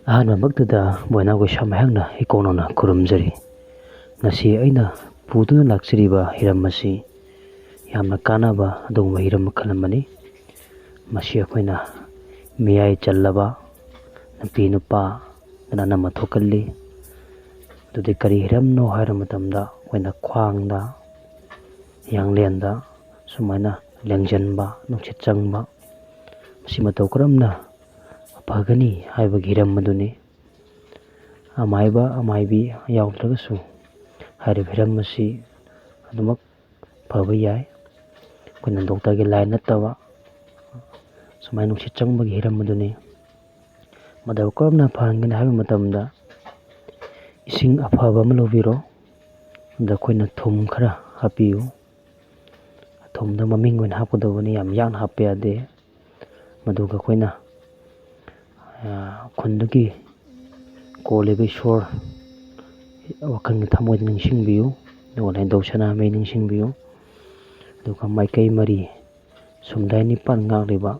ꯑꯍꯥꯟꯕꯃꯛꯇꯗ ꯃꯣꯏꯅꯥꯒꯣꯏ ꯁꯥꯃꯥꯏꯍꯥꯛꯅ ꯏꯀꯣꯛꯅꯧꯅ ꯈꯨꯔꯨꯝꯖꯔꯤ꯫ ꯉꯁꯤ ꯑꯩꯅ ꯄꯨꯗꯨꯅ ꯂꯥꯛꯆꯔꯤꯕ ꯍꯤꯔꯝ ꯑꯁꯤ ꯌꯥꯝꯅ ꯀꯥꯟꯅꯕ ꯑꯗꯨꯒꯨꯝꯕ ꯍꯤꯔꯝ ꯃꯈꯜ ꯑꯃꯅꯤ꯫ ꯃꯁꯤ ꯑꯩꯈꯣꯏꯅ ꯃꯤꯌꯥꯏ ꯆꯜꯂꯕ ꯅꯨꯄꯤ ꯅꯨꯄꯥꯗꯅ ꯑꯅꯝꯕ ꯊꯣꯛꯀꯜꯂꯤ꯫ ꯑꯗꯨꯗꯤ ꯀꯔꯤ ꯍꯤꯔꯝꯅꯣ ꯍꯥꯏꯕ ꯃꯇꯝꯗ ꯑꯩꯈꯣꯏꯅ ꯈ꯭ꯋꯥꯡꯗ, ꯌꯥꯡꯂꯦꯟꯗ ꯁꯨꯃꯥꯏꯅ ꯂꯦꯡꯖꯟꯕ, ꯅꯨꯡꯁꯤꯠ ꯆꯪꯕ, ꯃꯁꯤ ꯃꯇꯧ ꯀꯔꯝꯅ ꯐꯒꯅꯤ ꯍꯥꯏꯕꯒꯤ ꯍꯤꯔꯝ ꯑꯗꯨꯅꯤ꯫ ꯑꯃꯥꯏꯕ ꯑꯃꯥꯏꯕꯤ ꯌꯥꯎꯗ꯭ꯔꯒꯁꯨ ꯍꯥꯏꯔꯤꯕ ꯍꯤꯔꯝ ꯑꯁꯤ ꯑꯗꯨꯃꯛ ꯐꯕ ꯌꯥꯏ꯫ ꯑꯩꯈꯣꯏꯅ ꯗꯣꯛꯇꯔꯒꯤ ꯂꯥꯏꯟ ꯅꯠꯇꯕ ꯁꯨꯃꯥꯏꯅ ꯅꯨꯡꯁꯤꯠ ꯆꯪꯕꯒꯤ ꯍꯤꯔꯝ ꯑꯗꯨꯅꯤ꯫ ꯃꯗꯨ ꯀꯔꯝꯅ ꯐꯍꯟꯒꯅꯤ ꯍꯥꯏꯕ ꯃꯇꯝꯗ ꯏꯁꯤꯡ ꯑꯐꯕ ꯑꯃ ꯂꯧꯕꯤꯔꯣ꯫ ꯑꯗ ꯑꯩꯈꯣꯏꯅ ꯊꯨꯝ ꯈꯔ ꯍꯥꯞꯄꯤꯌꯨ꯫ ꯊꯨꯝꯗ ꯃꯃꯤꯡ ꯑꯣꯏꯅ ꯍꯥꯞꯀꯗꯧꯕꯅꯤ, ꯌꯥꯝ ꯌꯥꯛꯅ ꯍꯥꯞꯄ ꯌꯥꯗꯦ꯫ ꯃꯗꯨꯒ ꯑꯩꯈꯣꯏꯅ ꯈꯨꯟꯗꯨꯒꯤ ꯀꯣꯜꯂꯤꯕ ꯏꯁꯣꯔ ꯋꯥꯈꯜꯒꯤ ꯊꯃꯣꯏꯗ ꯅꯤꯡꯁꯤꯡꯕꯤꯌꯨ꯫ ꯑꯗꯨꯒ ꯂꯥꯏꯅꯤꯡꯊꯧ ꯁꯅꯥꯃꯍꯤ ꯅꯤꯡꯁꯤꯡꯕꯤꯌꯨ꯫ ꯑꯗꯨꯒ ꯃꯥꯏꯀꯩ ꯃꯔꯤ ꯁꯨꯝꯗꯥꯏ ꯅꯤꯄꯥꯟ ꯉꯥꯛꯂꯤꯕ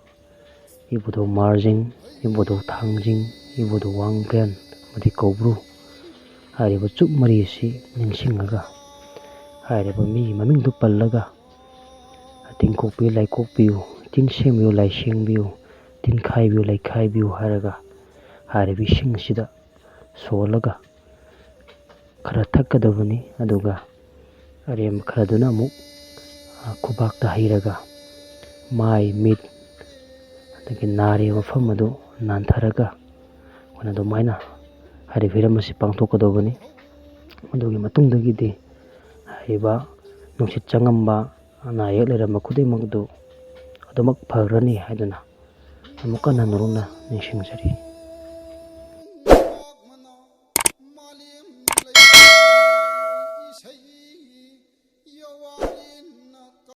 ꯏꯕꯨꯙꯧ ꯃꯥꯔꯖꯤꯡ, ꯏꯕꯨꯙꯧ ꯊꯥꯡꯖꯤꯡ, ꯏꯕꯨꯙꯧ ꯋꯥꯡꯕ꯭ꯔꯦꯟ ꯑꯃꯗꯤ ꯀꯧꯕ꯭ꯔꯨ ꯍꯥꯏꯔꯤꯕ ꯆꯨꯞ ꯃꯔꯤ ꯑꯁꯤ ꯅꯤꯡꯁꯤꯡꯉꯒ ꯍꯥꯏꯔꯤꯕ ꯃꯤꯒꯤ ꯃꯃꯤꯡꯗꯨ ꯄꯜꯂꯒ ꯇꯤꯡꯀꯣꯛꯄꯤꯌꯨ, ꯂꯥꯏꯀꯣꯛꯄꯤꯌꯨ, ꯇꯤꯟꯁꯦꯡꯕꯤꯌꯨ, ꯂꯥꯏꯁꯦꯡꯕꯤꯌꯨ, ꯇꯤꯟꯈꯥꯏꯕꯤꯌꯨ, ꯂꯩꯈꯥꯏꯕꯤꯌꯨ ꯍꯥꯏꯔꯒ ꯍꯥꯏꯔꯤꯕ ꯏꯁꯤꯡ ꯑꯁꯤꯗ ꯁꯣꯜꯂꯒ ꯈꯔ ꯊꯛꯀꯗꯕꯅꯤ꯫ ꯑꯗꯨꯒ ꯑꯔꯦꯝꯕ ꯈꯔꯗꯨꯅ ꯑꯃꯨꯛ ꯈꯨꯕꯥꯛꯇ ꯍꯩꯔꯒ ꯃꯥꯏ, ꯃꯤꯠ ꯑꯗꯒꯤ ꯅꯥꯔꯤꯕ ꯃꯐꯝ ꯑꯗꯨ ꯅꯥꯟꯊꯔꯒ ꯑꯩꯈꯣꯏꯅ ꯑꯗꯨꯃꯥꯏꯅ ꯍꯥꯏꯔꯤꯕ ꯍꯤꯔꯝ ꯑꯁꯤ ꯄꯥꯡꯊꯣꯛꯀꯗꯧꯕꯅꯤ꯫ ꯑꯗꯨꯒꯤ ꯃꯇꯨꯡꯗꯒꯤꯗꯤ ꯍꯥꯏꯔꯤꯕ ꯅꯨꯡꯁꯤꯠ ꯆꯪꯉꯝꯕ, ꯑꯅꯥ ꯑꯌꯦꯛ ꯂꯩꯔꯝꯕ ꯈꯨꯗꯤꯡꯃꯛ ꯑꯗꯨ ꯑꯗꯨꯃꯛ ꯐꯈ꯭ꯔꯅꯤ ꯍꯥꯏꯗꯨꯅ ꯑꯃꯨꯛ ꯍꯟꯅ ꯅꯧꯍꯧꯅ ꯅꯤꯡꯁꯤꯡꯖꯔꯤ꯫